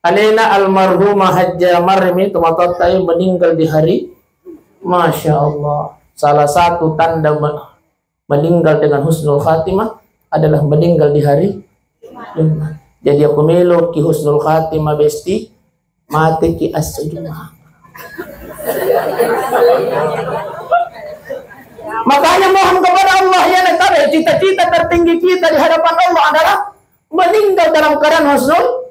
Alena almarhumah Hajjah Marmi Tumatotai meninggal di hari, Masya Allah. Salah satu tanda meninggal dengan husnul khatimah adalah meninggal di hari Jumat. Jadi aku melo ki husnul khatimah besti mati ki as-Jumat. Makanya mohon kepada Allah ya nanti cita-cita tertinggi kita di hadapan Allah adalah meninggal dalam keadaan husnul.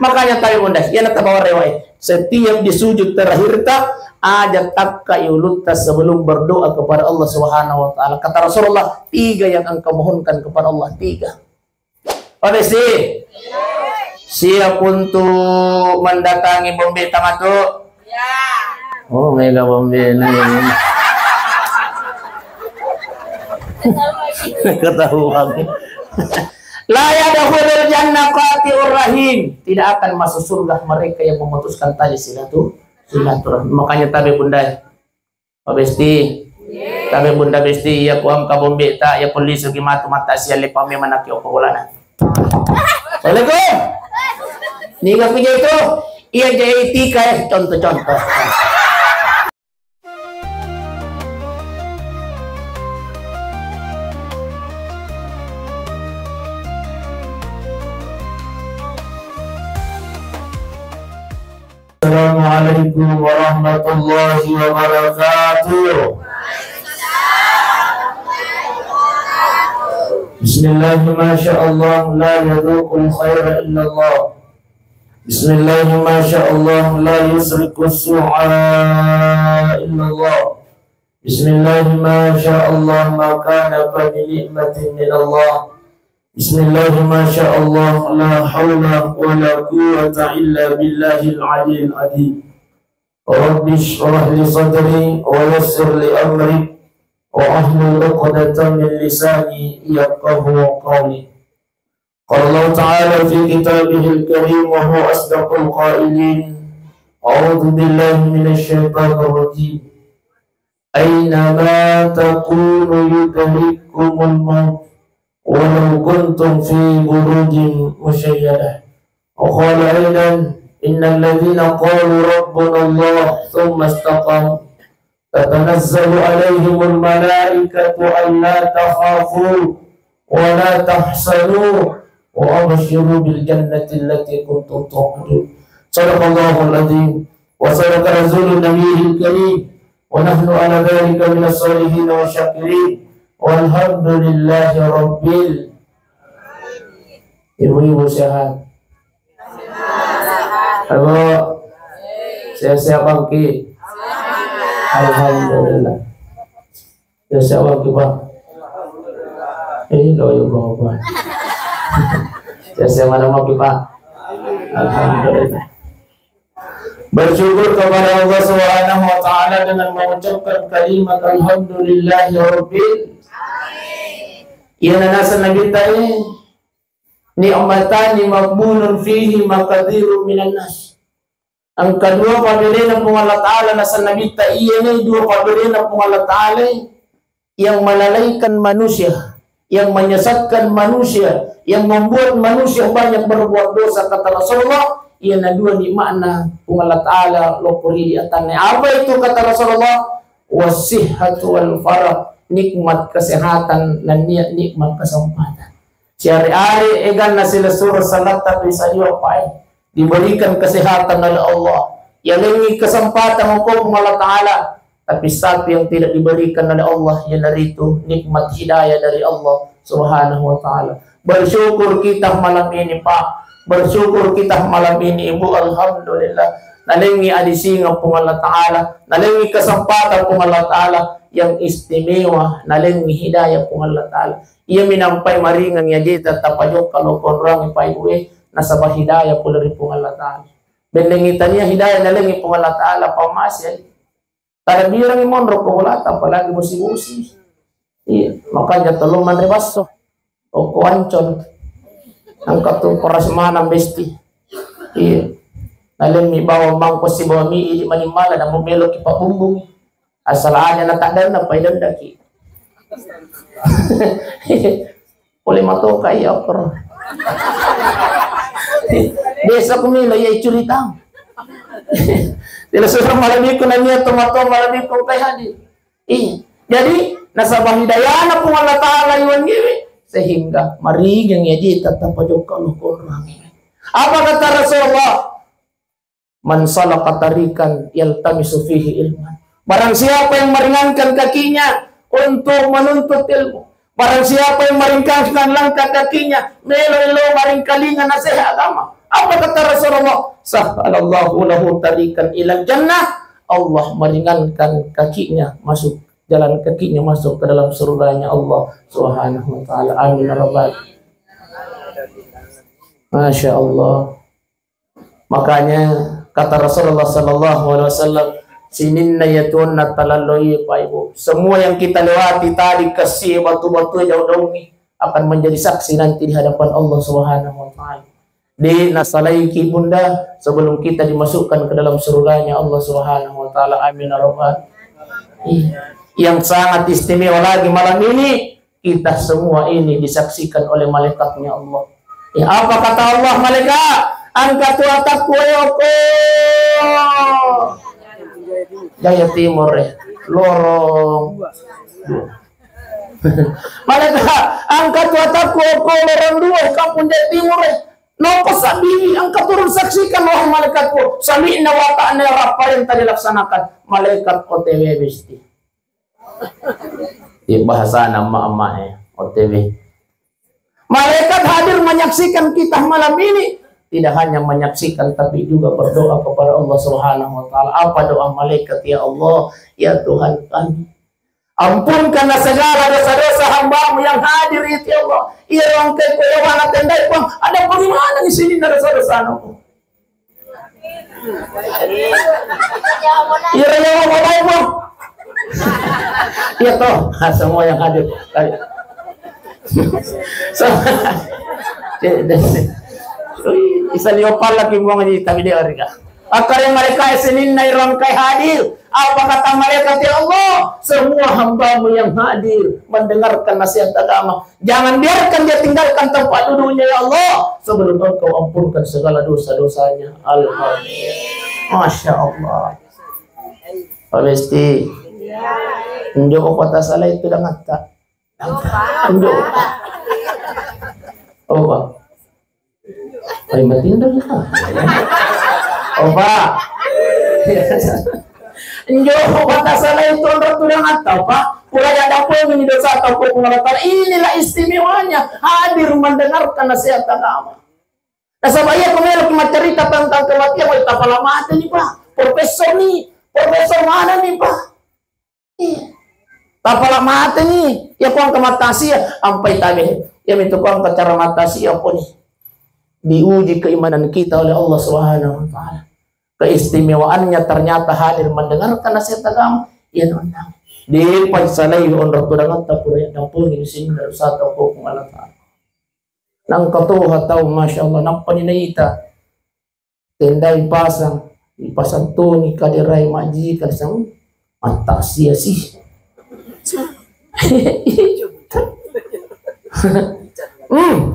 Makanya tahu bunda, ya nanti bawa riwayat. Setiap di sujud terakhir tak ajak takka yuluta sebelum berdoa kepada Allah Subhanahu Wa Taala. Kata Rasulullah 3 yang engkau mohonkan kepada Allah 3. Oke sih. Siap untuk mendatangi Bombe Tamatu? Ya. Oh, mega Bombe nanya. Ketahuan. La yadkhulul jannah qati'ur rahim. Tidak akan masuk surga mereka yang memutuskan tali silaturahim. Makanya tabe bunda. Pak Besti. Tabe bunda Besti ya kuam ka Bombe ta ya polisi gi mata siale pame manaki opolana. Assalamualaikum. Niga punya itu iya jadi tiga contoh-contoh. Assalamualaikum warahmatullahi wabarakatuh. Bismillahirrahmanirrahim. Masyaallah la yadhuqul khaira illallah. Bismillahirrahmanirrahim. Masyaallah la yusriku su'a illallah. Bismillahirrahmanirrahim. Masyaallah ma kana fa ni'matin min Allah. Bismillahirrahmanirrahim. Masyaallah la haula wa la quwwata illa billahil aliyyil azim. Rabbi shrah li sadri wa yassir li amri wa ahlul 'uqdatam min lisani yafqahu qawli. Qala Allah ta'ala fi kitabihil karim wa huwa asdaqul qailin. A'udzu billahi minasy syaithanir rajim. Aina ma takunu yudrikumul maut walau kuntum fi burujin musyayyadah. Wa qala aidan innal ladzina qalu rabbuna Allah thumma istaqamu tatanazzalu alaihimul malaikatu alla takhafu wa la tahzanu wa abshiru bil jannati allati kuntum tu'adun. Shadaqallahul adzim wa sadaqa rasulun nabiyil karim wa nahnu ala dzalika minas sholihin wa syakirin. Walhamdulillahi rabbil. Ibu-ibu sehat. Halo. Sehat-sehat bangki. Alhamdulillah. Sehat bangki Pak. Ini doa Bapak. Sehat mana bangki Pak. Alhamdulillah. Bersyukur kepada Allah Subhanahu wa taala dengan mengucapkan kalimat alhamdulillahi rabbil. Ya nasa nabi ta'i ni'matani maqbulun fihi maqadiru minan nas. Ang kedua paberian ng Allah Ta'ala nasa nabi ta'i ini dua paberian ng Allah Ta'ala yang melalaikan manusia, yang menyesatkan manusia, yang membuat manusia banyak berbuat dosa. Kata Rasulullah, ia na dua ni makna Allah Ta'ala lopuri di atannya. Apa itu kata Rasulullah? Wasihhatu wal farah. Nikmat kesehatan dan nikmat kesempatan. Syari-ari egan na sila surah salat tapi sa iyo pa diberikan kesehatan oleh Allah. Yang ini kesempatan hukum Allah Ta'ala. Tapi sapi yang tidak diberikan oleh Allah, yang narito nikmat hidayah dari Allah Subhanahu wa Ta'ala. Bersyukur kita malam ini Pak. Bersyukur kita malam ini Ibu. Alhamdulillah. Nalingi adisingan po Allah Ta'ala. Nalingi kesempatan po Allah Ta'ala yang istimewa, nalingi hidayah po Allah Ta'ala. Ia minampay maringang yajita tapayok kalau konrang ipay buwe nasa hidayah po dari po Allah Ta'ala. Benlengitan niya hidayah nalingi po Allah Ta'ala pamasyal. Tarabirang imonro po wala palagi busi-busi. Iya, makanya tuluman rebaso o kuanchon ang katong parasmanang besti. Iya. Nalingi bawa mangko si bawa mi ili manimala na mumelo kipabumbong. Asalaannya na takdan na paidan daki. Boleh matuka iya, Desa kumila ya cerita. Tidak sudah malam itu nanya tomato malam itu kay hadir. Jadi nasabah hidayah na pun Allah Ta'ala iwan gini sehingga marigang ya di tetap juga Allah kurang. Apa kata Rasulullah? Man salaka tarikan yaltamisu fihi ilman. Barang siapa yang meringankan kakinya untuk menuntut ilmu. Barang siapa yang meringkaskan langkah kakinya melo-elo maringkalingan nasihat agama. Apa kata Rasulullah? Sahhalallahu lahu tarikan ilal jannah. Allah meringankan kakinya masuk jalan kakinya masuk ke dalam surganya Allah Subhanahu wa taala. Amin ya rabbal. Masya Allah. Makanya kata Rasulullah sallallahu alaihi wasallam, sininna yatunna talaloi Pak Ibu. Semua yang kita lewati tadi kasih batu-batu jauh-jauh ini akan menjadi saksi nanti di hadapan Allah Subhanahu wa taala. Di nasalaiki bunda sebelum kita dimasukkan ke dalam surganya Allah Subhanahu wa taala. Amin ya rabbal. Yang sangat istimewa lagi malam ini, kita semua ini disaksikan oleh malaikatnya Allah. Apa kata Allah malaikat? Angkat watakku yoko. Jaya Timur lorong. Malaikat angkat watakku yoko lorong 2 kampung Jaya Timur. Nopo sabi angkat turun saksikan wahai malaikatku. Sami'na wa ta'na apa yang tadi laksanakan. Malaikat OTW besti. Di bahasa nama emaknya OTW. Malaikat hadir menyaksikan kita malam ini. Tidak hanya menyaksikan tapi juga berdoa kepada Allah Subhanahu wa taala. Apa doa malaikat? Ya Allah, ya Tuhan kami, ampunkanlah segala dosa-dosa hamba-Mu yang hadir itu ya Allah. Ia rangkai koyawana tendai Bang. Ada bagaimana di sini dosa-dosa aku? Iya ya Allah. Iya toh, semua yang hadir. Isa liopal lagi buang di tabi dia mereka. Akar yang mereka Senin nairon kai hadir. Apa kata mereka ya Allah? Semua hamba-Mu yang hadir mendengarkan nasihat agama. Jangan biarkan dia tinggalkan tempat duduknya ya Allah sebelum Engkau ampunkan segala dosa-dosanya. Alhamdulillah. Masya Allah. Pasti. Njo kota salah itu dah ngata. Njo. Oh Pak. Ay mati na kita. Oh Pak. Njo kota salah itu dah ngata Pak. Pura ada apa yang dosa atau pengalatan. Inilah istimewanya hadir mendengarkan nasihat agama. Nah sabaya kemana cuma cerita tentang kematian. Wah tak pala mati nih Pak. Profesor mana nih Pak? Tapala mati nih, ya kuang kematasi ya, ampai tabe, ya minta kuang cara matasi ya pun nih, diuji keimanan kita oleh Allah Subhanahu wa taala. Keistimewaannya ternyata hadir mendengarkan nasihat agama, ya nonang. Di pansalai on rotudangan tapura yang pun di sini dari satu hukum Allah taala. Nang katuha tahu masya Allah nampaninita, tendai pasang, ipasang tuni kadirai maji kasang. Mata sia sih.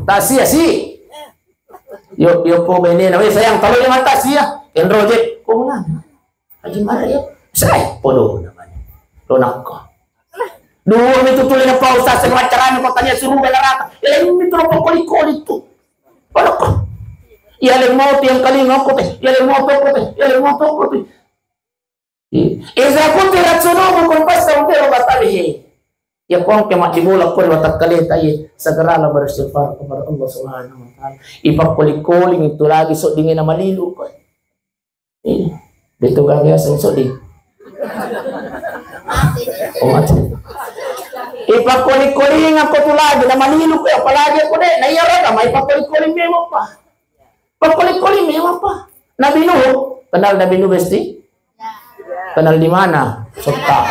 Tak sia sih. Yo po bene na sayang kalau yang mata sia. Ken project ko na. Haji marah ya. Saya podo naman. Lonak ko. Dua itu tuloy na pa usas sa macarano ko kanya suruh belarata. Ilang ito na pakoli-koli to. Ano ko? Iyaling mo yang kalinga ko te. Iyaling mo to ko te. Iza kunti ratsunumu kung basta umpiro batalihi. Ya kung kemak dimulak pun watak kalita segeralah beristighfar kepada Allah Subhanahu wa taala. Ipakulik-kuling itu lagi sok dingin na malilu ko. Dito gagaya sa sok ding. Ipakulik-kuling ako to lagi na malilu ko apalagi ako de. Naiyara ka may ipakulik-kuling memo pa. Pakulik-kuling memo pa. Nabi Nuh, kenal Nabi Nuh besti? Kenal di mana? Sota.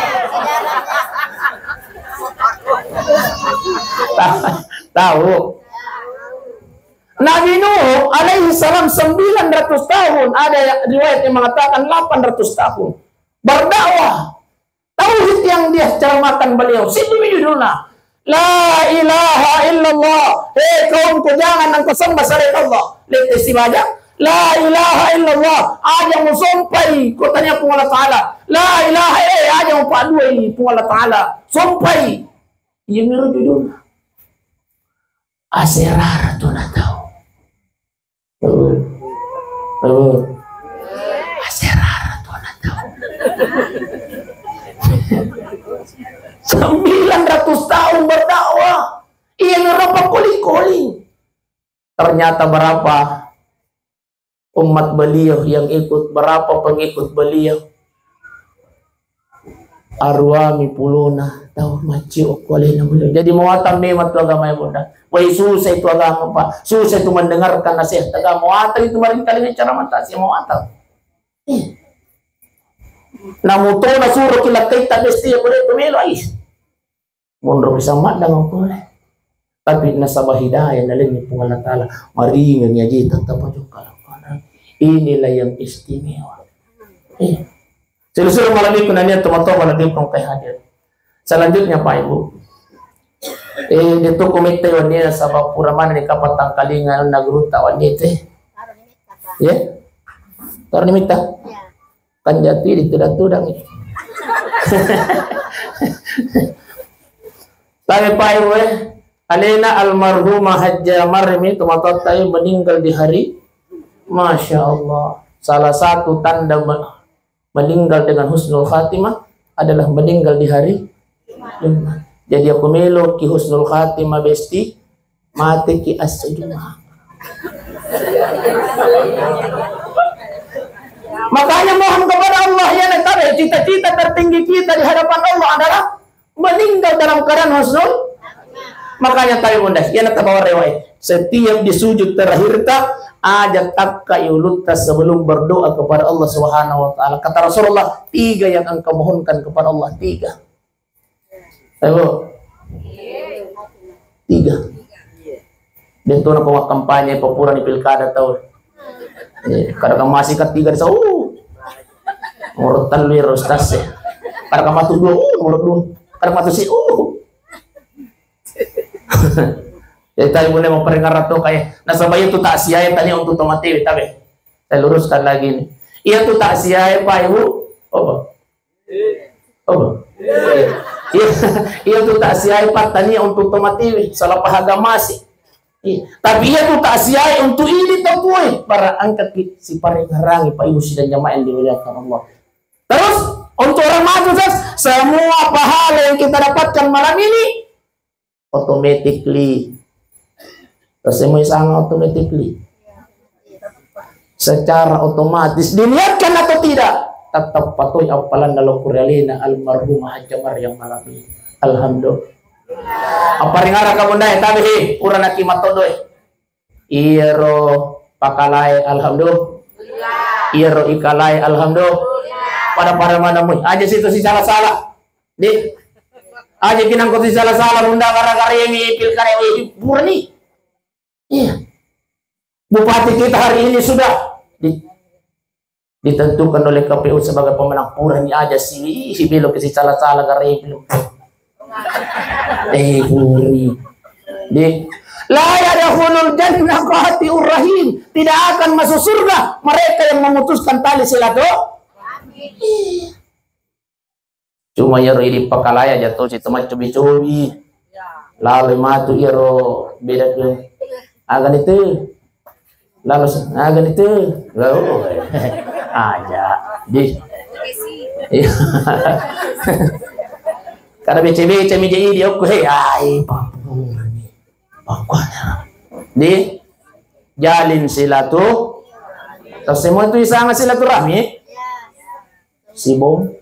Tahu. Nabi Nuh alaihi salam 900 tahun. Ada riwayat yang mengatakan 800 tahun. Berdakwah. Tauhid yang dia ceramakan beliau. Situ judulnya. La ilaha illallah. Hei kaumku jangan engkau sembah selain Allah. Lihat istibadah. La ilaha illallah. Aja mo sumpay. Kutanya po Allah Ta'ala. La ilaha aja mo paduay po Allah Ta'ala. Sumpay. Yung meron dito. Aserara to na tao. Aserara to na tao. 900 tahun berdakwah. Iya ngerapa kuling-kuling. Ternyata berapa umat beliau yang ikut, berapa pengikut beliau? Arwami puluna tahu maci okolena beliau. Jadi muatan memang tu agama yang mudah. Wah susah itu agama Pak. Susah itu mendengarkan nasihat agama. Muatan itu mari kali cara mata si muatan. Namun tu na suruh kita kita mesti boleh pemilu ais. Mundur bisa mak dengan boleh. Tapi nasabah hidayah dalam Allah Ta'ala. Maringan ya jita tapajukal. Inilah yang istimewa. Seluruh malam ini kunanya teman-teman malam kong kay hadir. Selanjutnya Pak Ibu. Dito komite wanya sa Puraman ni Kapatang Kalingan nagruta wanya ito. Ya? Tarnimita. Kanjati dito datudang. Tapi Pak Ibu Alena almarhumah Hajjah Marimi teman-teman tayo meninggal di hari. Masya Allah. Salah satu tanda meninggal dengan husnul khatimah adalah meninggal di hari Jumat. Jadi aku melo ki husnul khatimah besti mati ki as-Jumat. Makanya mohon kepada Allah ya nanti cita-cita tertinggi kita di hadapan Allah adalah meninggal dalam keadaan husnul. Makanya tayo bunda, yan at bawa riwayat. Setiap di sujud terakhir tak ajak akka iulutta sebelum berdoa kepada Allah Subhanahu wa taala. Kata Rasulullah, 3 yang engkau mohonkan kepada Allah, 3. Ayo. 3. Dan tu nak kampanye popular di pilkada tahu. Kadang masih ketiga di sau. Urut tanwir ustaz. Kadang matu 2, urut 2. Kadang matu si Jadi tayo muna memperingat to kayak nasabay itu tak siya tanya untuk tomatewi tabi. Saya luruskan lagi nih. Iya tuh tak siya Pak Ibu. Iya tuh tak siya Pak tanya untuk tomatewi salah pahaga masih. Tapi iya tuh tak siya untuk ini tuh kue para angkat si paringarangi Pak Ibu sidang jamaah yang dimuliakan Allah. Terus untuk orang maju semua pahala yang kita dapatkan malam ini automatically semua sangat automatically secara otomatis diniatkan atau tidak tetap patuh apalan dalam Qur'anina almarhumah Hajjah Maryam malam ini. Alhamdulillah. Apa ringara kamu dai tabi urang akimat todoy. Iro pakalai alhamdulillah. Iro ikalai alhamdulillah. Pada mana mu aja situ si salah-salah. Di aja kinangkut si salah-salah bunda gara-gara yang pilkada murni. Iya. Bupati kita hari ini sudah ditentukan oleh KPU sebagai pemenang Purni aja si belok ke si salah-salah gara belum. Purni. La yadkhulul jannah qati'ur rahim. Tidak akan masuk surga mereka yang memutuskan tali silaturahmi. Cuma ya ini pakalaya jatuh si teman cubi-cubi. Lalu matu iro beda tuh. Agan itu. Lalu agan itu. Lalu aja di. Karena BCB CMJI dia oke ai pokoknya di jalin terus semua itu sama silaturahmi si bombe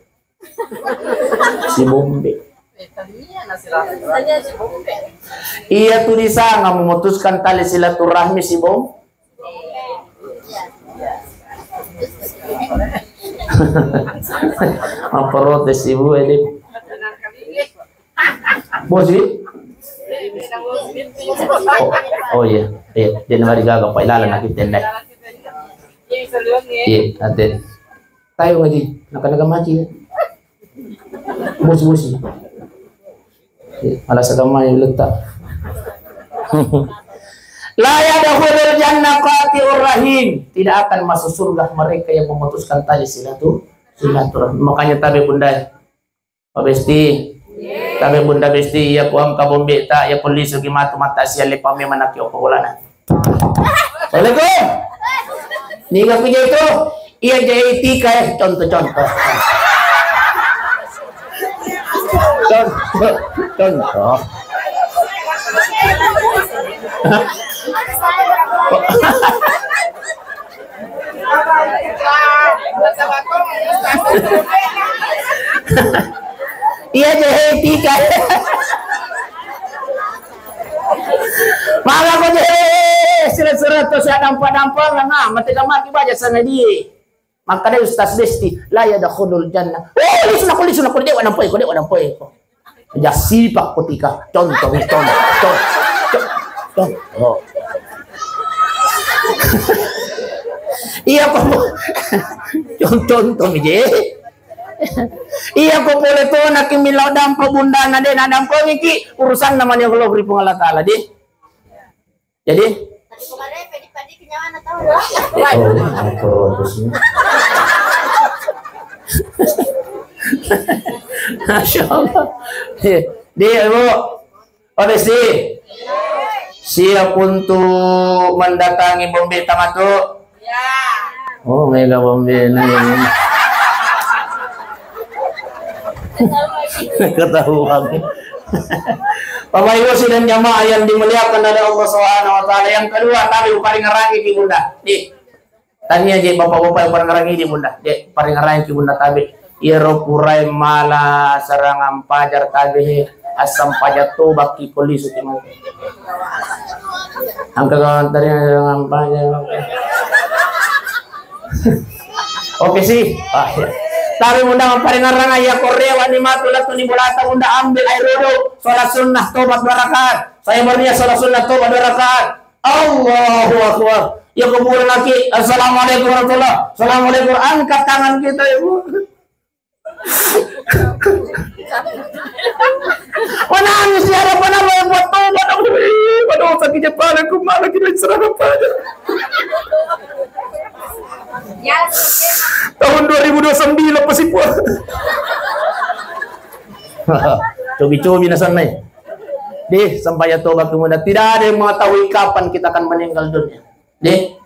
iya tuh di sana memutuskan tali silaturahmi si bom protes ibu ini bos sih. Oh iya, dia nama digaga pak ilalan nakit tendai. Iya, nanti. Tayo ngaji, nakanaga maci. Bos. Alas agama yang letak. La yadkhulul jannah qati'ur rahim. Tidak akan masuk surga mereka yang memutuskan tali silaturahmi. Makanya tabe bunda. Pak Besti. Tabe bunda Besti ya kuam ka bombe ta ya polisi gi matu mata siale pame manaki o pulana. Assalamualaikum. Niga punya itu iya jadi tika contoh-contoh. Contoh. Iya jadi tika. Malah ko jadi surat-surat to sa dampa-dampa nga mati ka maki baja sana di. Maka dia Ustaz Besti la yadkhulul jannah. Oh, lisuna ko dia wanampoy ko. Jasipak ketika contoh. Iya kok contoh je. Iya kok boleh to nak milau dampo bunda na den dampo iki urusan namanya Allah beri Allah taala di. Jadi padi kenyawan tahu Masya Allah. Dia Bu, Odesi siap untuk mendatangi Bombe Tamatu? Ya. Oh, mega Bombe nih. Ketahuan. Bapak Ibu sidang jamaah yang dimuliakan oleh Allah Subhanahu wa taala. Yang kedua, kami paling ngerangi di Bunda. Di. Tanya aja bapak-bapak yang paling ngerangi di Bunda. Di, paling ngerangi di Bunda tabi. Iro purai mala serangan pajar tabi asam pajar tu baki polisi timan. Angka kawan tadi serangan pajar. Oke sih. Tapi undang paling ngarang ya Korea wani matulah tu ni bulata undang ambil air wudhu sholat sunnah tobat barakat. Saya berniat sholat sunnah tobat barakat. Allahu akbar. Ya kemudian lagi assalamualaikum warahmatullah. Assalamualaikum, angkat tangan kita ibu. Menangis ya apa nama yang buat tobat. Aduh sakit kepala aku malah kita serang apa aja. Tahun 2029 pasti puas. Cobi-cobi nasan nih. Deh, sampai tobat kemudian tidak ada yang mengetahui kapan kita akan meninggal dunia. Deh,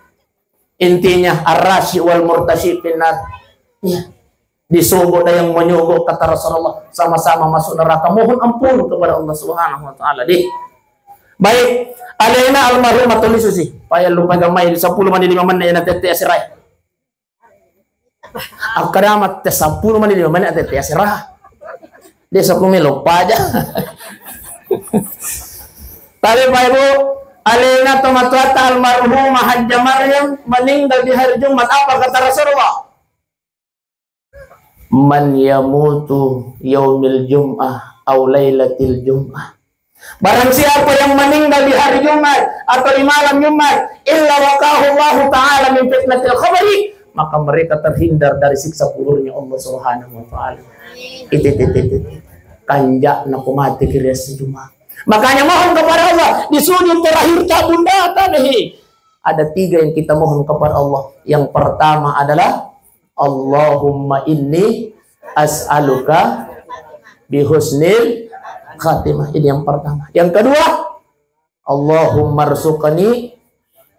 intinya ar-rasyi wal murtasyi finnar. Ya. Disogok dan yang menyogok kata Rasulullah sama-sama masuk neraka. Mohon ampun kepada Allah Subhanahu wa taala. Deh. Baik, alaina almarhumah tulis sih. Payah lupa gamai 10 menit 5 menit na tete asirai. Akadamat tes 10 menit 5 menit tete asirah. Dia 10 menit lupa aja. Tapi Pak Ibu, alaina tomatuata almarhumah Hajja Maryam meninggal di hari Jumat. Apa kata Rasulullah? Man yamutu yaumil jum'ah aw lailatil jum'ah. Barang siapa yang meninggal di hari Jumat atau di malam Jumat, illa waqahu Allah taala min fitnatil khabari, maka mereka terhindar dari siksa kuburnya Allah Subhanahu wa taala. Itu kanjak nak mati kira sejumlah. Makanya mohon kepada Allah di sujud terakhir ta bunda tadi. Ada 3 yang kita mohon kepada Allah. Yang pertama adalah Allahumma inni as'aluka bihusnil khatimah. Ini yang pertama. Yang kedua, Allahumma rzuqni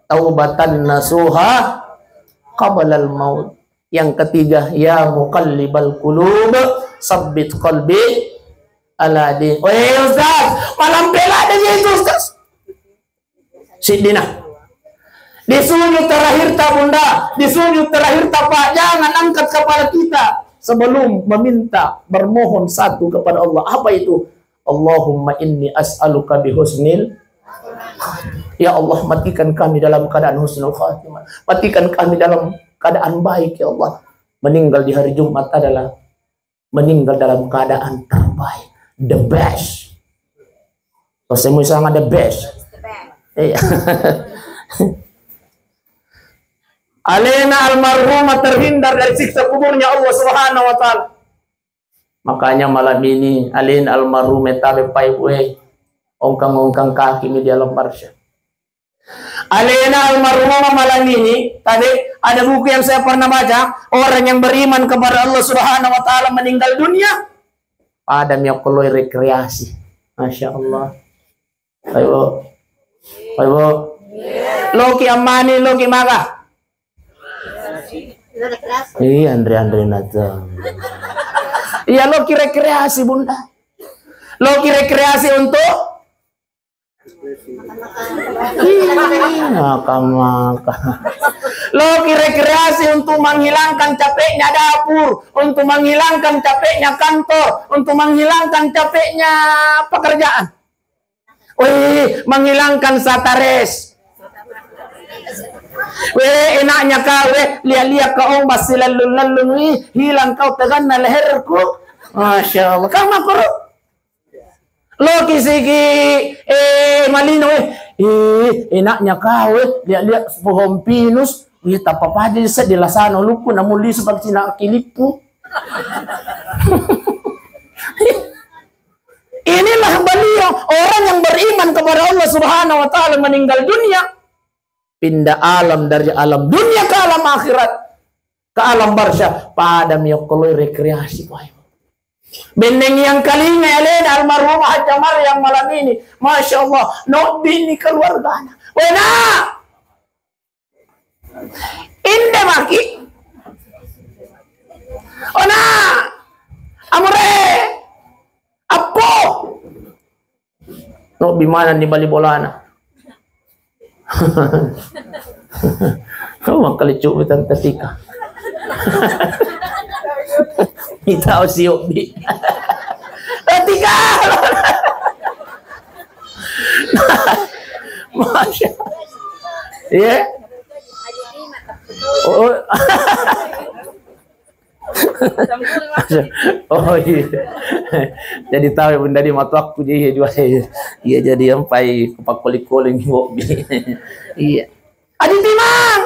taubatan nasuha qablal maut. Yang ketiga, ya muqallibal qulub sabbit qalbi ala din. Ustaz, malam bela ada itu Ustaz. Sidina. Di sujud terakhir ta bunda, di sujud terakhir ta pak, jangan angkat kepala kita sebelum meminta, bermohon satu kepada Allah. Apa itu? Allahumma inni as'aluka bihusnil. Ya Allah, matikan kami dalam keadaan husnul khatimah. Matikan kami dalam keadaan baik ya Allah. Meninggal di hari Jumat adalah meninggal dalam keadaan terbaik, the best. Kalau saya mau sama the best. Iya. Alena almarhumah terhindar dari siksa kuburnya Allah Subhanahu wa taala. Makanya malam ini alin almarhumah tabe pai we ongkang-ongkang kaki di dalam barsya. Alena almarhumah malam ini, tadi ada buku yang saya pernah baca, orang yang beriman kepada Allah Subhanahu wa taala meninggal dunia, padam yang perlu rekreasi. Masya Allah. Ayo. Ayo. Loki amani, Loki maga. Iya, Andre Nata. Iya, Loki rekreasi, Bunda. Loki rekreasi untuk makan. Loki rekreasi untuk menghilangkan capeknya dapur, untuk menghilangkan capeknya kantor, untuk menghilangkan capeknya pekerjaan. Wih, menghilangkan satares. Weh, enaknya kau, lihat-lihat kau masih lalu-lalu, hilang kau tegan na leherku. Masya Allah, kau makro. Loki sigi, malino, enaknya kau, lihat-lihat pohon pinus, tak apa-apa aja di lasano luku, namun li seperti nak kilipu. Inilah beliau, orang yang beriman kepada Allah Subhanahu wa taala meninggal dunia, pindah alam dari alam dunia ke alam akhirat, ke alam barzah, pada miyokoloy rekreasi. Bendeng yang kalinya Elena almarhumah Haja Maryam malam ini, Masya Allah, no bini keluarganya. Wena, inde maki, ona, amore, apo, no bimana di bali bolana. Kau kali cuci tante Tika. Kita usiok di. Tika. Masya. Iya. Oh. Oh iya. Jadi tahu bunda di mata aku dia juga iya jadi sampai kepak kuling-kuling hobi. Iya. Adi timang.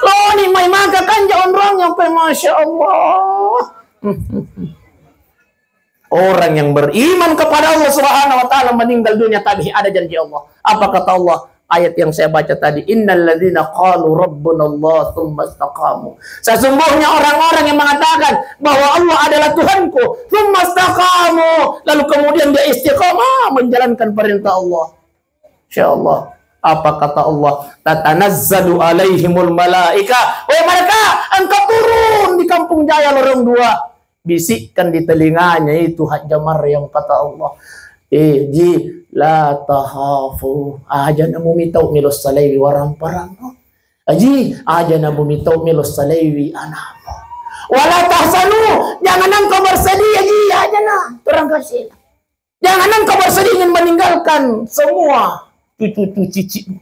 Lo nih mai maga kan jangan orang sampai Masya Allah. Orang yang beriman kepada Allah Subhanahu wa taala meninggal dunia tadi ada janji Allah. Apa kata Allah? Ayat yang saya baca tadi, innal ladzina qalu rabbunallah tsumma istaqamu. Sesungguhnya orang-orang yang mengatakan bahwa Allah adalah Tuhanku, tsumma istaqamu, lalu kemudian dia istiqamah menjalankan perintah Allah. Insyaallah. Apa kata Allah? Tatanazzalu alaihimul malaika. Oh mereka, engkau turun di kampung Jaya Lorong 2. Bisikkan di telinganya itu Haja Maryam kata Allah. Ji la tahafu aja namu mitau milos salaiwi warang parang aji aja namu mitau milos salaiwi anamo wala tahsanu jangan engkau bersedih aji aja nah terang kasih jangan engkau bersedih ingin meninggalkan semua cucu-cucu cicimu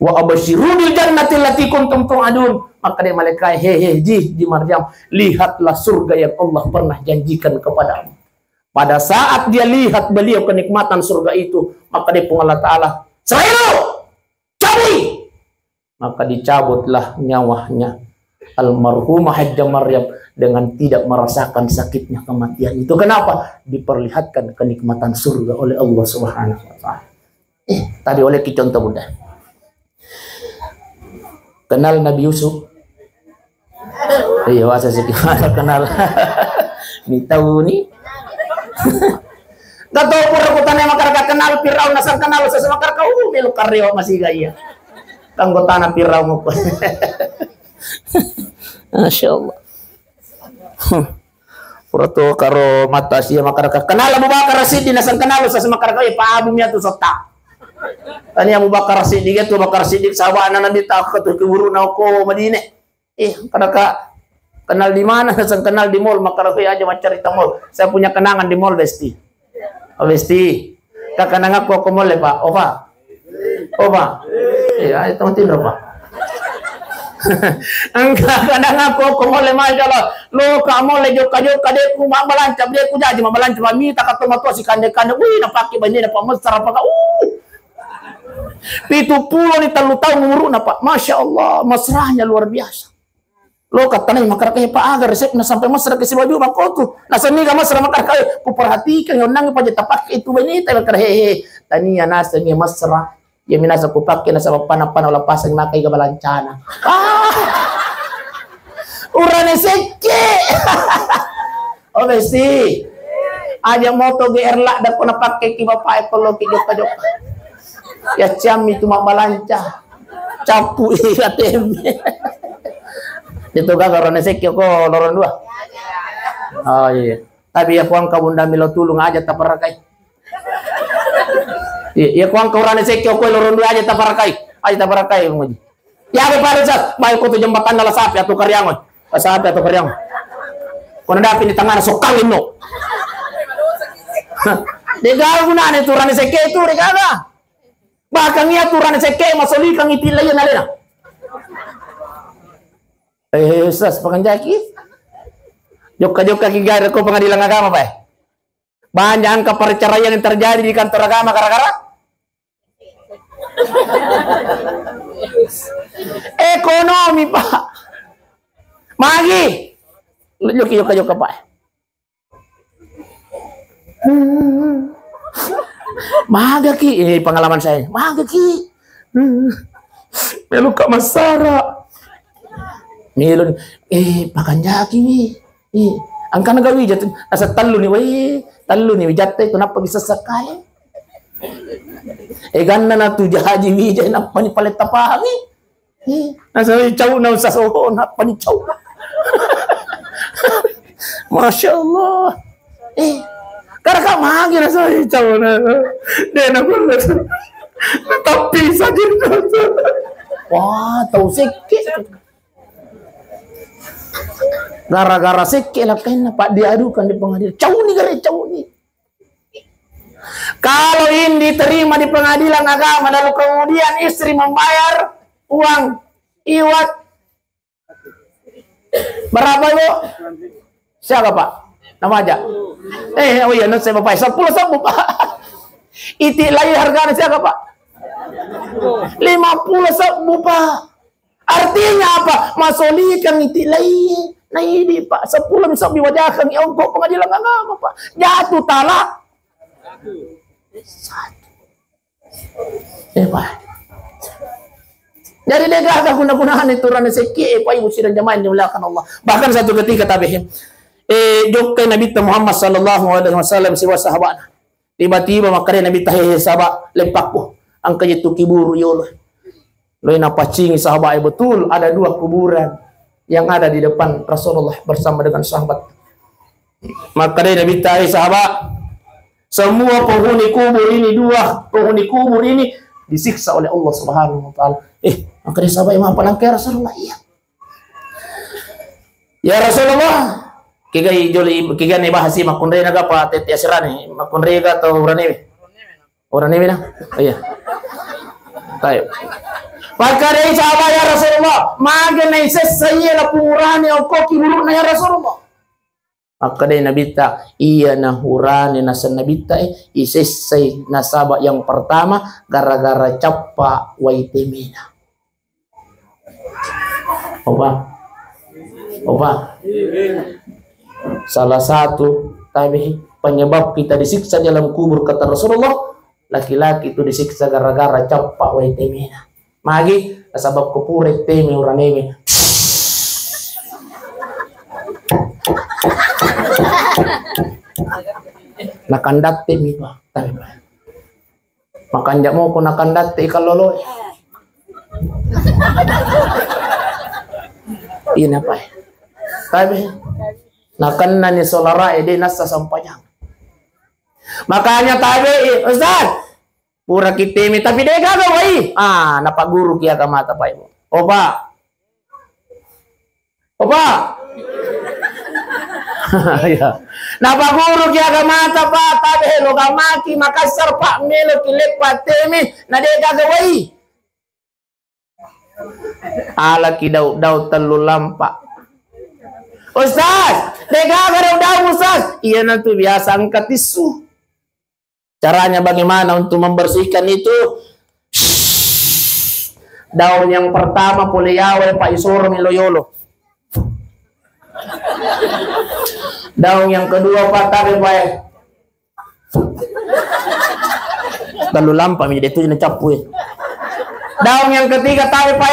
wa abashirunil jannati allati kuntum tu'adun maka dia malaikat ji Maryam lihatlah surga yang Allah pernah janjikan kepadamu. Pada saat dia lihat beliau kenikmatan surga itu, maka dia pun Allah Ta'ala, Serayu, cabut! Maka dicabutlah nyawanya almarhumah Haja Maryam dengan tidak merasakan sakitnya kematian itu. Kenapa? Diperlihatkan kenikmatan surga oleh Allah Subhanahu wa taala. Tadi oleh contoh bunda. Kenal Nabi Yusuf? Iya, masa sih kenal. Ni tahu nih. Gato pura kutana makaraka kenal Firaun nasang kenal sa makaraka mil karyo masih gaya. Tanggotana Firaun mo. Masyaallah. Pura to karo mata siya makaraka kenal Abu Bakar Siddiq nasang kenal sa makaraka paabum niya to sota. Tani Abu Bakar Siddiq itu Bakar Siddiq sahabat Nabi takut keburu na ko Madinah. Kadaka kenal di mana? Saya kenal di mall, maka Rafi aja cerita mall. Saya punya kenangan di mall, Besti. Oh, Besti. Kakanang aku mall, Pak. Oh, Pak. Oh, Pak. Iya, itu tidur, Pak. Angka kanang aku mall, Pak. Lo kamu lejo kajo kade ku mabalancap dia ku jadi mabalancap mita katomato si kande-kande. Wih, napaki banyak apa mesra apa. Pitu pulo ni talu tahu nguru na, Pak. Masya Allah, mesranya luar biasa. Lo katanya makar kayak Pak agar resep na sampai masra ke si baju bako tu. Nasa miga masra makar kayak ku perhatikan yang nang pa tapak itu ini tapi makar hehe. Tania nasa ni masra. Ya minasa ku pakai nasa panah-panah lapasan makai ka balancana. Urane seke. Oh besi. Aja moto GR lah dak pernah pakai ki bapak pelo ki joka. Ya jam itu mak balanca. Capu ATM. Dito ka karon sekyo ko loron dua. Oh iya. Tapi ya kuang kabunda milo tulung aja taparakai. Iya kuang kauran sekyo ko loron dua aja taparakai. Aja taparakai mo. Ya be pare sa, may ko to jembatan dala sapi atau karyangon. Sapi atau karyangon. Kono dapi di tangana sokangin no. Dega guna ne turan sekyo itu dega. Bahkan ia turan sekyo masoli kang itilay na lena. Ustaz penganjaki joka-joka kigara ko pengadilan agama Pak. Banyak angka perceraian yang terjadi di kantor agama gara-gara ekonomi Pak. Magi joka-joka Pak. Maga ki pengalaman saya. Maga ki. Melu Kak Masara. Milon pakanjaki ni angka nagawi jat asa tallu ni jatte kenapa bisa sakai ganna na tu jahaji wijay na pani palet tapahangi asa cau na sa soho na pani cau Masya Allah karena magi na sa cau na de na kulit tapi saja wah tau sikit gara-gara sekek lah kena Pak diadukan di pengadilan. Cau ni. Kalau ini diterima di pengadilan agama lalu kemudian istri membayar uang iwat berapa Bu? Siapa Pak? Nama aja. Oh iya, saya Bapak 10 Pak. Itik lagi harganya siapa Pak? 50 Pak. Artinya apa? Masoli kang itik lagi. Nah ini Pak, 10 bisa diwajahkan ya untuk pengadilan agama Pak. Jatuh talak. Satu. Pak. Jadi dia agak guna-gunaan itu rana seki Pak ibu sidang jamaah yang dimuliakan Allah. Bahkan satu ketika tabihin jokai Nabi Muhammad sallallahu alaihi wasallam si sahabat. Tiba-tiba makanya Nabi tahe sahabat lepakku angka jitu kiburu yolo. Loh napacingi sahabat betul ada 2 kuburan yang ada di depan Rasulullah bersama dengan sahabat. Maka dia Nabi tahu sahabat, semua penghuni kubur ini 2 penghuni kubur ini disiksa oleh Allah Subhanahu wa taala. Maka dia sahabat yang apa langkah Rasulullah? Iya. Ya Rasulullah, kiga ni bahasi makunre naga pa tete asirani, makunre ga to urane. Urane na? Iya. Tayo. Maka dari sahabat ya Rasulullah, maga na isesaya na purani o ko kiburu na ya Rasulullah. Maka dari Nabi ta iya na hurani na sa Nabi ta isesay na sahabat yang pertama gara-gara capa waitemina. Opa. Salah satu tabi penyebab kita disiksa dalam kubur kata Rasulullah, laki-laki itu disiksa gara-gara capa waitemina. Magi sabab kupure teme uraneme nakandate mi pa tabi ba makanja mo ko nakandate ikalolo ina pa tabi nakanna ni solara ede nasa sampayang makanya tabi Ustaz pura kitimi tapi dia gagawai napaguru kia kamata pa ibu opa ya napaguru kia kamata pa tabi lo gamaki makasar pak melo kilek patemi na dia gagawai ala kidaw telu lampa Ustaz dia gagaraw daw Ustaz iya na tu biasa angkat tisu. Caranya bagaimana untuk membersihkan itu? Daun yang pertama puliyawe pa isoro miloyolo. Daun yang kedua Pak, tarik Pak. Terlalu lampa menjadi itu ini capu. Daun yang ketiga tarik Pak.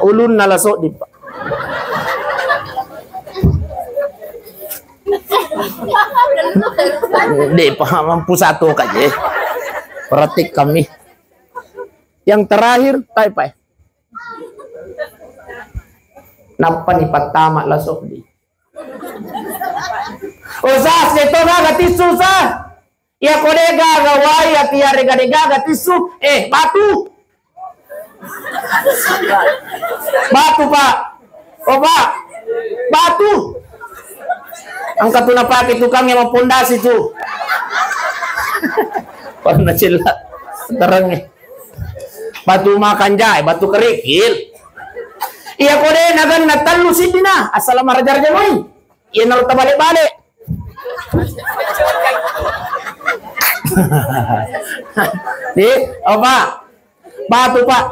Ulun nalasok di Pak. Di paham mampu satu kaje. Praktik kami. Yang terakhir tarik Pak. Nampak ni pertama lasok di. Usah seto gaga tisu sah. Ya kode gaga wai ya tiare gaga tisu. Batu. Batu Pak. Oh Pak. Batu. Angkat tu pakai tukang yang mempondasi tu. Pernah cila terangnya. Batu makan jai, batu kerikil. Iya kode nagan natalu sidina asal marajar jamai. Iya naruh balik-balik. Di, apa? Batu Pak.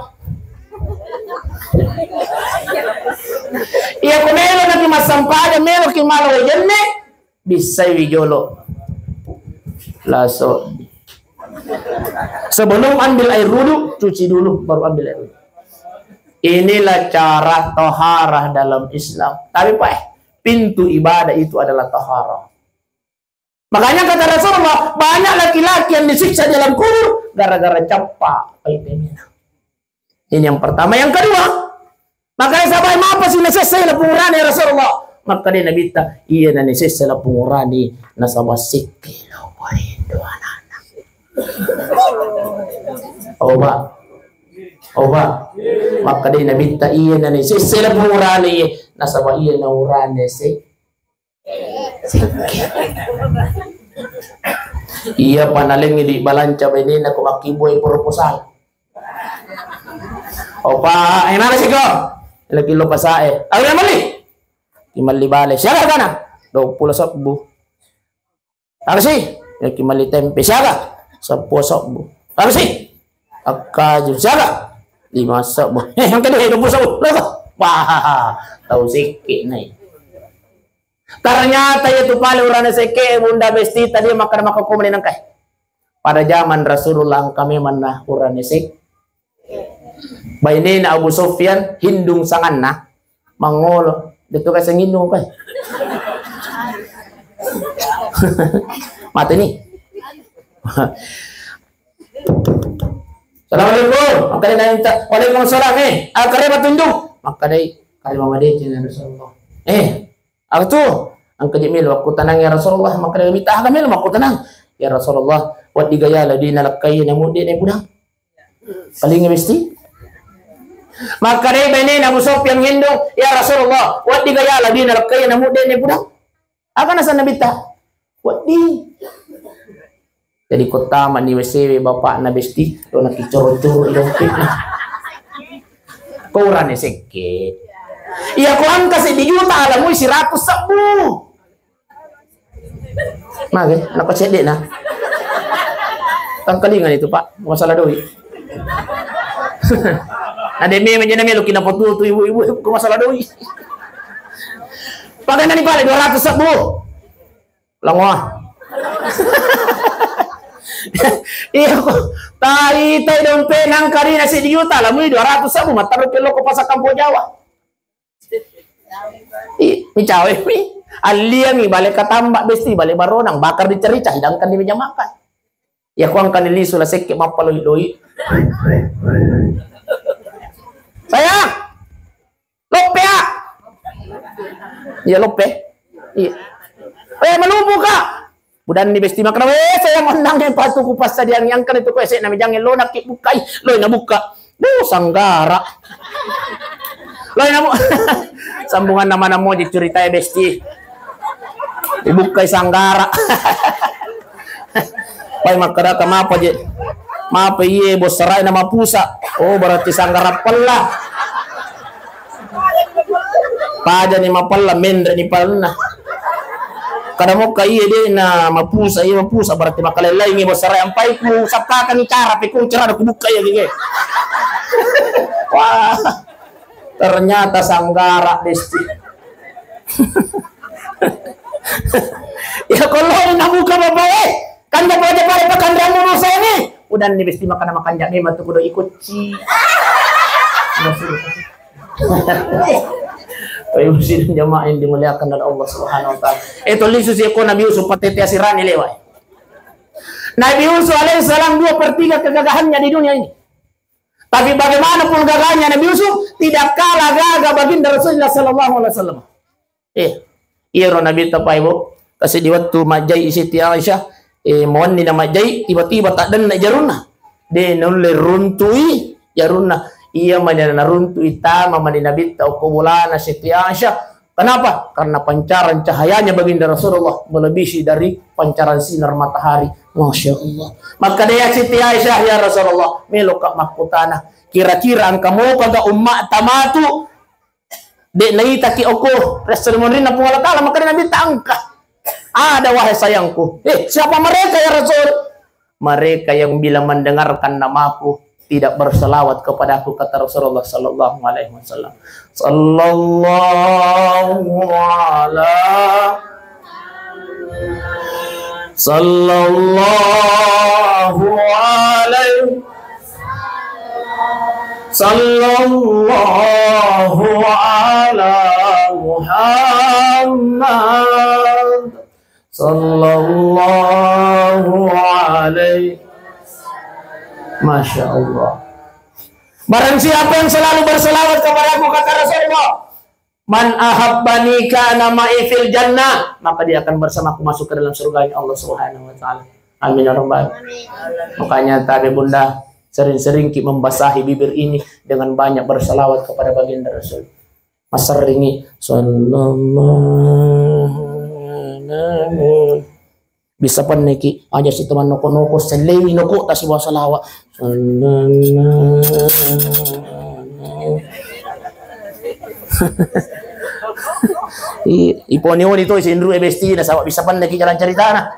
Iya kode lo nanti masampah aja melo kimalo jenne bisa wijolo. Laso. Sebelum ambil air wudhu, cuci dulu baru ambil air wudhu. Inilah cara toharah dalam Islam. Tapi Pak, pintu ibadah itu adalah toharah. Makanya kata Rasulullah, banyak laki-laki yang disiksa dalam kubur gara-gara campak. Ini yang pertama. Yang kedua, makanya sahabat apa sih nesesay la pengurani Rasulullah. Maka dia Nabi ta, iya na nesesay la pengurani nasabah sikil warindo anak. Oba, maka dia Nabi ta, iya na nesesay la pengurani nasabah iya na urane sikil. Iya panaling di balanca ini na kumakiboy proposal. Opa, enak sih kok. Lagi lo pasae. Ayo mali. Kimali bale. Siapa kana? 20 sabbu. Apa sih? Kimali tempe. Siapa? 10 sabbu. Apa sih? Akaju. Siapa? 5 sabbu. Yang kedua 20 sabbu. Wah, tahu sikit nih. Ternyata itu paling urane seke bunda besti tadi makan kumulin nang kai. Pada zaman Rasulullah kami mana urane sek. Bainin Abu Sufyan hindung sanganna mangolo dito kasi ngindung pa. Mati ni. Assalamualaikum. Makanya na waalaikumsalam kare matundong. Makanya kali mamadi na Rasulullah. Aku tu ang kajimil aku tanang ya Rasulullah makanya minta kami aku tanang ya Rasulullah wat digaya la dinalakay na mudi na budang. Paling mesti maka dia benin Abu Sufyan hindung ya Rasulullah wadi gaya lagi narakay na muda ni budang akan nasa nabita wadi jadi kota mani wesiwe bapak na besti do nakicoro-coro ilong pita kau rane seke iya ko ang kasi di juta alam mo 100 sabu mage nakasede na tangkalingan itu Pak masalah doi. Ada meme aja namanya lu kina foto tuh ibu-ibu ke masalah doi. Pakai nani pale 200 sabu. Langwa. Iya kok. Tai dong penang kari nasi di juta lah 200 sabu mataru pelo ko pasak kampo Jawa. Mi cawe mi. Alia mi balik katambak besti balik baronang bakar dicerita hidangkan di meja makan. Ya kuang kanili sula seke mapaloi doi. Sayang, lope ya? Iya lope. Iya. Melumpuh kak. Budan ni besti makan. Sayang ondang yang patu kupas tadi yang kan itu kuese nami jangan lo nak bukai, lo nak buka. Sanggara. Lo nak sambungan nama mo diceritai besti. Dibukai sanggara. Pai makada kama apa je? Maaf iye bos serai nama pusa. Oh berarti sanggara pella. Pada ni mapalla mendra ni palna. Kada mo iye de na mapusa iye mapusa berarti makalelai ni bos serai ampai ku sapkakan ni cara pe ku cerah ku buka ya gege. Wah. Ternyata sanggara desti. Ya kalau nabuka bapak kan dapat pada pakan ramu saya nih. Udah nih besti makan jaknya matu kudu ikut ci. Ayo muslim jamaah yang dimuliakan oleh Allah Subhanahu wa taala. Itu lisu si ko Nabi Yusuf patete asirani lewat. Nabi Yusuf alaihissalam 2/3 kegagahannya di dunia ini. Tapi bagaimanapun gagahnya Nabi Yusuf tidak kalah gagah baginda Rasulullah sallallahu alaihi wasallam. Iya Nabi tapai bu kasih di waktu majai Siti Aisyah mohon ni nama majai tiba-tiba tak dan jaruna. De nulle runtui jaruna. Ia manana runtui tama mani Nabi tau kubulana Siti Aisyah. Kenapa? Karena pancaran cahayanya baginda Rasulullah melebihi dari pancaran sinar matahari. Masya Allah. Maka dia Siti Aisyah, ya Rasulullah, melokak makutana. Kira-kira kamu kagak umma tamatu. Dek naita ki oko. Rasulullah na pungala ta'ala. Maka Nabi tangka. Ada wahai sayangku. Siapa mereka ya Rasul? Mereka yang bila mendengarkan namaku tidak berselawat kepadaku, kata Rasulullah sallallahu alaihi wasallam. Sallallahu ala Muhammad sallallahu alaihi. Masya Allah. Barang siapa yang selalu berselawat kepadaku, kata Rasulullah, man ahabbani kana ma'i fil jannah, maka dia akan bersamaku masuk ke dalam surga Allah Subhanahu wa taala. Amin ya rabbal alamin. Makanya tadi Bunda sering-sering kita membasahi bibir ini dengan banyak berselawat kepada baginda Rasul. Maseringi sallallahu alaihi. Bisa pun neki aja si teman noko selei noko tak si bawa salawat. Iponion itu si Indru ebesti na sawa bisa pun neki jalan cerita na.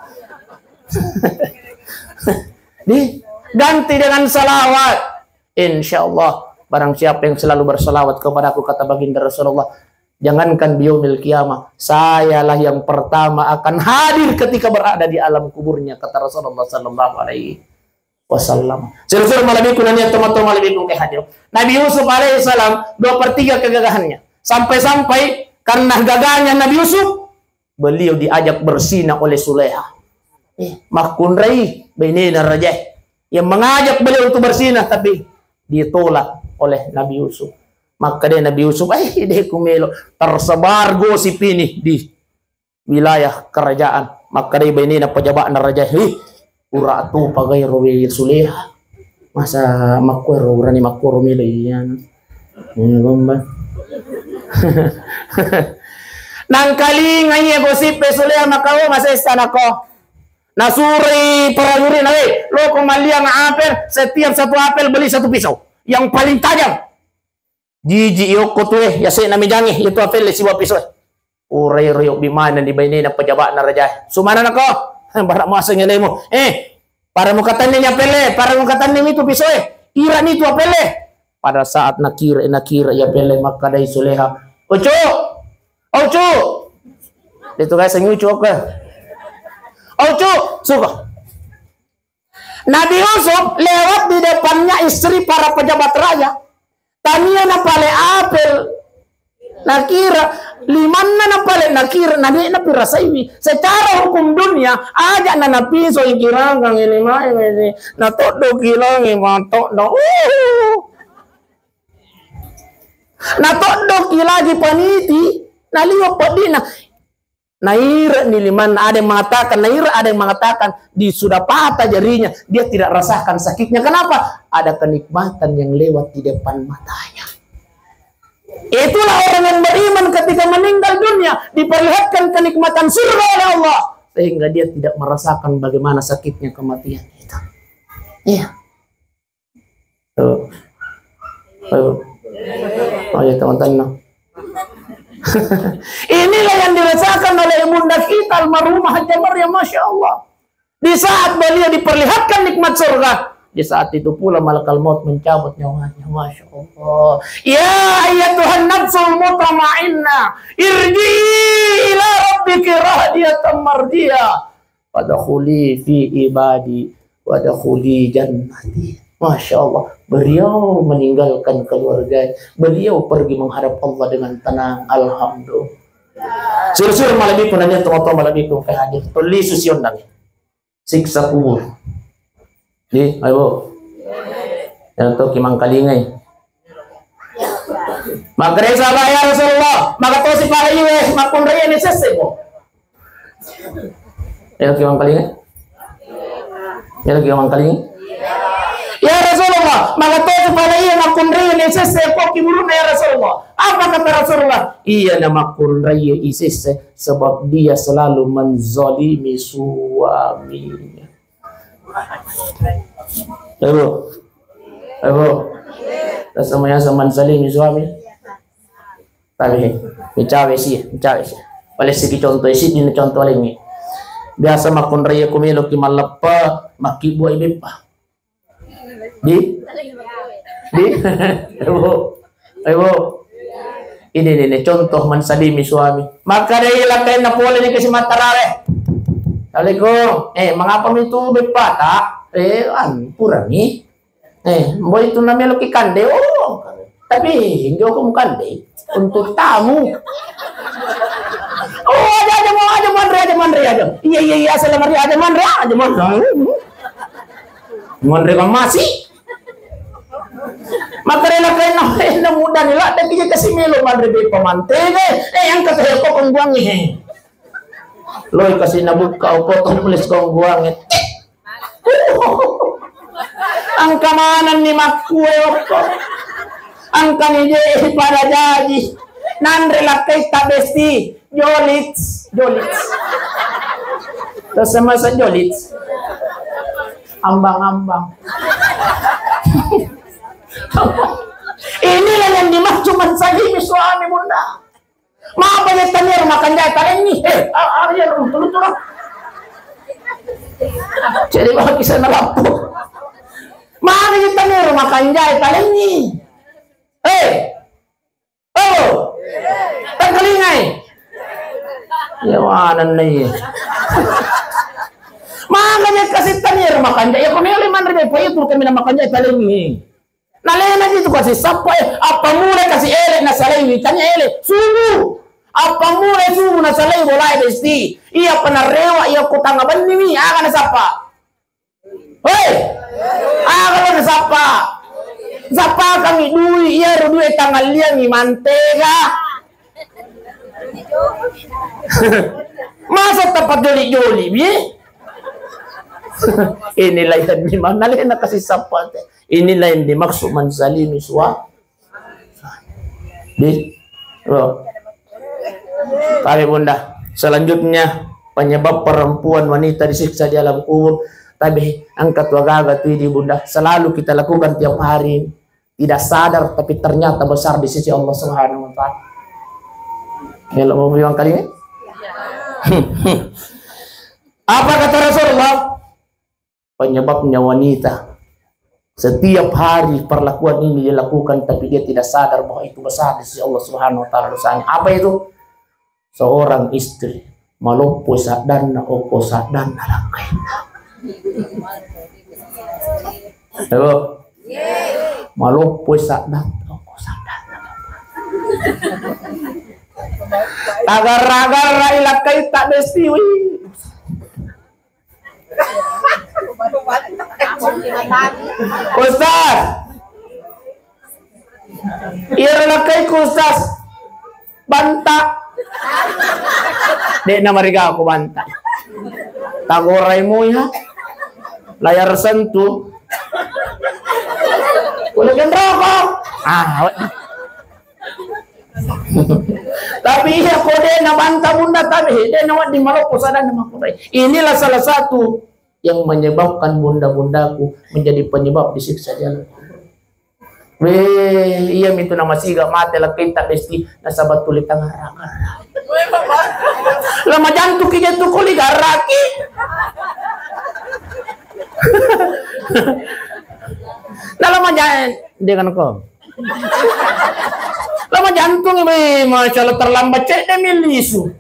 Di ganti dengan salawat. Insyaallah barang siapa yang selalu bersalawat kepadaku, kata baginda Rasulullah, jangankan biyaumil kiamah, sayalah yang pertama akan hadir ketika berada di alam kuburnya, kata Rasulullah sallallahu alaihi wasallam. Seluruh malam itu nanya teman-teman lebih ke hadir. Nabi Yusuf alaihissalam 2/3 kegagahannya. Sampai-sampai karena gagahnya Nabi Yusuf, beliau diajak berzina oleh Sulaiha. Mahkunrai bainina rajah, yang mengajak beliau untuk berzina, tapi ditolak oleh Nabi Yusuf. Maka dia Nabi Yusuf, dia kumelo tersebar gosip ini di wilayah kerajaan. Maka dia bainina pejabat raja, uratu pagai rowi Sulaiha. Masa makwero urani makwero melo iyan. Ngomba. Nang kali ngaya gosip Sulaiha makao masa istana ko. Nasuri perayuri nawe, lo kemalian apel, setiap satu apel beli 1 pisau yang paling tajam. Jiji yoko tuh ya saya nami jangi itu apel si pisau. Urai riok bimana di bainina pejabat na raja. Sumana nako? Barak masa ngelemo. Para mukatanya pele, para mukatanya itu pisau. Iran itu apele. Pada saat nakira ya pele maka dari Sulaiha. Ojo. Itu guys yang ucu ke. Ojo, suka. Nabi Yusuf lewat di depannya istri para pejabat raja. Tanya na pale apel. Nakira limanna na pale nakira nabi na pirasa ini. Secara hukum dunia aja na napiso ikirang kang lima ini. Na todo kilang matok no. Na todo kilagi paniti. Naliwa podina. Naira niliman ada yang mengatakan di sudah patah jarinya, dia tidak rasakan sakitnya. Kenapa? Ada kenikmatan yang lewat di depan matanya. Itulah orang yang beriman ketika meninggal dunia diperlihatkan kenikmatan surga oleh Allah, sehingga dia tidak merasakan bagaimana sakitnya kematian itu. Iya. Tuh. Oh ya teman-teman. Inilah yang dirasakan oleh ibunda kita almarhumah Hajjah Maryam, masya Allah. Di saat beliau diperlihatkan nikmat surga, Di saat itu pula malakal maut mencabut nyawanya. Masya Allah. Ya ayyatuhan nafsul mutmainnah, irji'i ila rabbiki radiyatan mardiyah. Wadkhuli fi ibadi wadkhuli jannati. Masya Allah. Beliau meninggalkan keluarga. Beliau pergi menghadap Allah dengan tenang. Alhamdulillah. Sur-sur malabiku nanya tomato malabiku kay hadir. Tulis susyon nang siksa kubur. Di, ayo. Yan to kimang kalingay. Magresa ba ya Rasulullah? Magatosi para iwe makunraya ni sesebo. Yan kimang kalingay. Yan kimang kalingay. Ya Rasulullah, magatosi para iwe makunraya ni sesebo kiburu na ya Rasulullah. Apa kata Rasulullah? Iya nama kurraya isis sebab dia selalu menzalimi suaminya. Ayo, semuanya menzalimi suami. Tapi, bicara sih. Oleh segi contoh sih, ini contoh lagi. Biasa makun raya kumilo kimalapa makibu ibipa. Di, ayo. Ini contoh mensalimi suami. Maka dia lakai na pole ni kasi matarare. Sabi ko, mengapa itu bepata? Pura ni. Mo itu namanya loki kande. Oh, tapi hindi ako mukande untuk tamu. Oh, ada mandre. Iya, salam ada mandre. Mandre kang masih. Makarela kayo na muda nila tapi dia kasi melo madrebe pamantege ang katayo ko kung buwang loy kasi nabuka o potong pulis kong buwang ang kamanan ni Makwe ko ang kanide para jadi nanrela kay tabesti Jolits terus sama sa Jolits ambang inilah yang dimaksud mensalimi suami bunda. Maaf banyak tanir makan jaya kalian ini. Arya turun. Jadi bawa kisah nerapu. Maaf banyak tanir makan jaya kalian ini. Terkelingai. Ya mana nih? Maaf banyak kasih tanir makan jaya. Kau ni oleh mana deh? Payah tu kami nak makan jaya kalian ini. Nalena gitu kasih sampai apa mulai kasih elek nasalai tanya elek sungguh apa mulai sungguh nasalai boleh besti iya penarewa iya kutanga bani akan sapa akan sapa kami dui iya duit tanggal liang mantega masa tempat joli bi inilah yang dimana nalena kasih sapa inilah yang dimaksud menzalimi suami. Kali bunda, selanjutnya penyebab perempuan wanita disiksa di alam kubur. Tapi angkat wagaga tuh di bunda, selalu kita lakukan tiap hari, tidak sadar tapi ternyata besar di sisi Allah Subhanahu Wa Taala. Kalau mau bilang kali ini, apa kata Rasulullah? Penyebabnya wanita. Setiap hari perlakuan ini dilakukan tapi dia tidak sadar bahwa itu besar di sisi Allah Subhanahu Wa Taala dosanya. Apa itu? Seorang istri malumpu sadana opo sadana lakaina. Halo. Malumpu sadana opo sadana. Agar-agar ilakai tak destiwi. Ustaz, irlakai Ustaz banta. Di na mariga ako banta. Tagoray mo ya. Layar sentuh. Udah kan rokok. Tapi iya kode na banta bunda tapi dia nawat di Maroko sana nama kurai. Inilah salah satu yang menyebabkan bunda-bundaku menjadi penyebab disiksa jalan. Iya itu nama siga mati lah kita desti nasabat tulit tangaraka. Lama jantung kita tu kuli garaki. lama jangan dia kan kok. Lama jantung ini masya Allah terlambat cek demi lisu.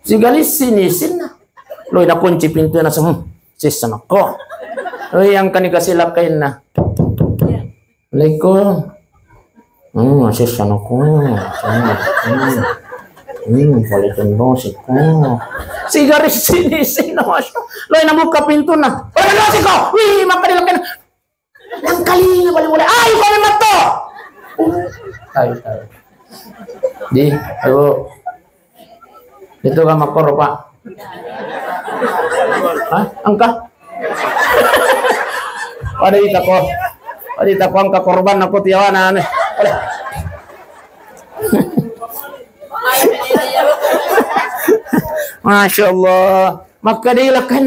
Si galis sini lo ina kunci pintu na sisa nako. Lo yang kan dikasih lakain na. Assalamualaikum. Sisa nako. Balik dong sih ko. Si garis sini masya. Lo ina buka pintu na. Balik dong sih ko. Wih maka dilakain. Yang kali balik boleh. Ay kau memang to. Tahu. Di, ayo. Itu kan makor Pak. Hah? Angka? Pada angka korban aku tiawana aneh. Oleh. Masya Allah. Maka dia lakukan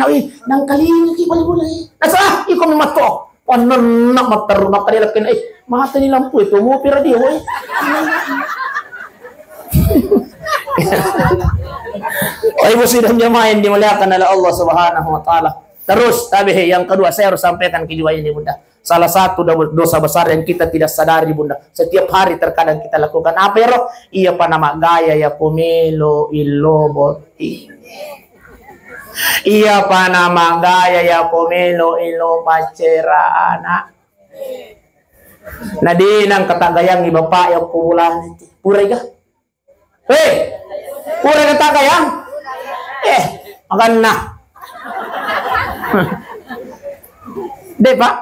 nang kali ini boleh boleh. Nasa, ikaw memato. Nak mata rumah kali lakukan mata ni lampu itu mau pira dia woi. Ibu sidang jemaah yang dimuliakan oleh Allah Subhanahu wa taala. Terus tabihi yang kedua saya harus sampaikan ke jiwa ini Bunda. Salah satu dosa besar yang kita tidak sadari Bunda. Setiap hari terkadang kita lakukan apa ya roh? Iya pa nama gaya ya pomelo iloboti. Iya pa nama gaya ya pomelo ilo pacera anak. Nadinang katagayang ni bapak ya kubulan puray ka. Hey, puray katagayang. Makan na. De pak.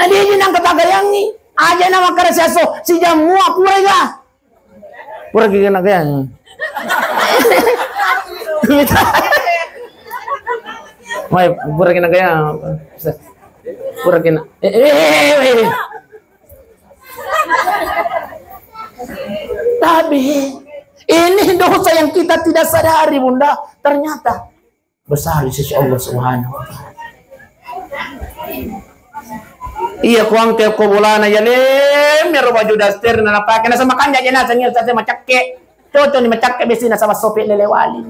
Nadinang katagayang ni. Aja nama karasaso si jamua puray ka. Puray ka nagayang. May pura kinagaya. Pura kina. Tapi ini dosa yang kita tidak sadari Bunda, ternyata besar di sisi Allah Subhanahu wa taala. Iya kuang ke kubulana yalem ya roba judaster na napake na sa makanya jana sa ngir sa macakke. Toto ni macakke besi na sama sopi lelewali.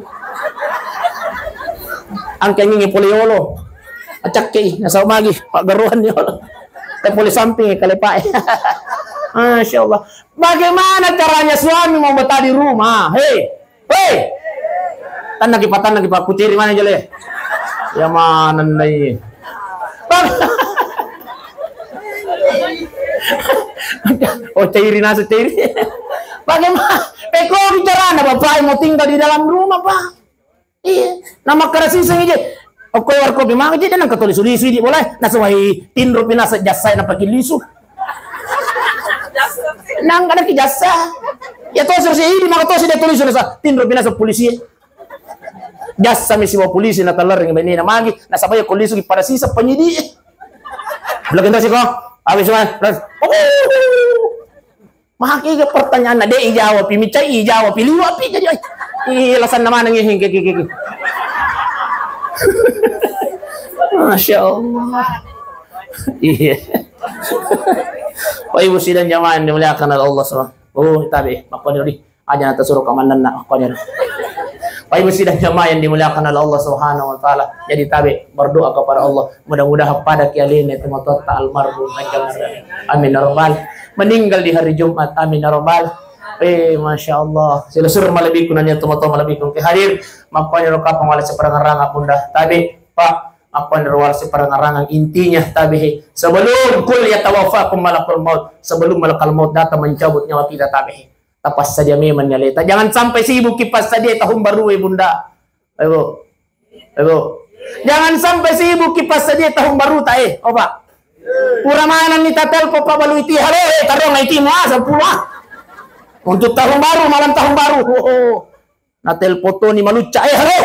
Ang kanyang poliolo at cakki nasa umagi pagaruhan niyo tapos samping kalipae. Masya Allah. Bagaimana caranya suami mau betah di rumah? Hei tan nagipatan nagipakutiri mana jale ya mana nai cairi nasa cairi. Bagaimana kalau bicara bapak mau tinggal di dalam rumah Pak? Iya, nama karasisang aja. Oke, warko bimang aja dan angkat tulis di boleh. Nasawai tinro pinasa jasa na pakai lisu. Nang kada ki jasa. Ya to sir ini maka to dia tulis sa tinro pinasa polisi. Jasa misi wa polisi na talar ng menina magi nasabay ko lisu para sisa penyidi. Belakang sih kok. Habis man. Maki ke pertanyaan na de ijawab pimicay ijawab piliwa pi jadi. Ilasan naman ng ihing kiki. Masya Allah. Iya. Ibu sidang jamaah yang dimuliakan oleh Allah SWT. Oh, tabi. Makanya di aja nanti suruh kamanan nak. Makanya. Ibu sidang jamaah yang dimuliakan oleh Allah Subhanahu wa taala. Jadi tabi berdoa kepada Allah. Mudah-mudahan pada kialin itu matotta almarhum kanjeng. Amin ya rabbal. Meninggal di hari Jumat. Amin ya rabbal. Masya Allah. Sila suruh malabik kunanya tumatong malabik kung hadir. Makanya roka pangwala sa parangarangan Bunda. Tabi, Pak, apa nerwal sa parangarangan intinya tabi. Sebelum kul yatawafakum malakul maut, sebelum malakul maut datang mencabut nyawa kita tabi. Tapas saja memang nyaleta. Jangan sampai sibuk kipas saja tahun baru Bunda. Ayo. Jangan sampai sibuk kipas saja tahun baru tae. Oh Pak. Pura mana ni tatel ko pabalu iti hale tarong iti mo sa pula. Untuk tahun baru, malam tahun baru. Natel foto ni maluca. Halo.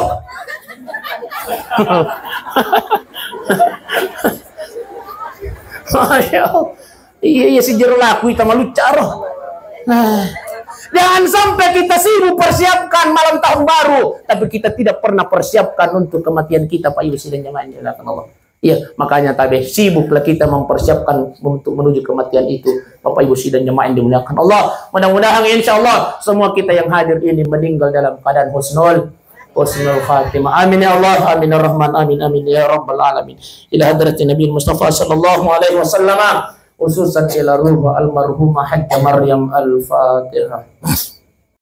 Masya Allah. Iya si jero laku kita maluca roh. Jangan sampai kita sibuk persiapkan malam tahun baru, tapi kita tidak pernah persiapkan untuk kematian kita Pak Ibu sidang jamaah yang dimuliakan Allah. Iya, makanya tabi sibuklah kita mempersiapkan untuk menuju kematian itu. Bapak Ibu sidang jemaah yang dimuliakan Allah. Mudah-mudahan insya Allah semua kita yang hadir ini meninggal dalam keadaan husnul husnul khatimah. Amin ya Allah, amin ya Rahman, amin amin ya Rabbal alamin. Ila hadratin Nabi Mustafa sallallahu alaihi wasallam, khususan ila ruh almarhumah Hajjah Maryam. Al-Fatihah.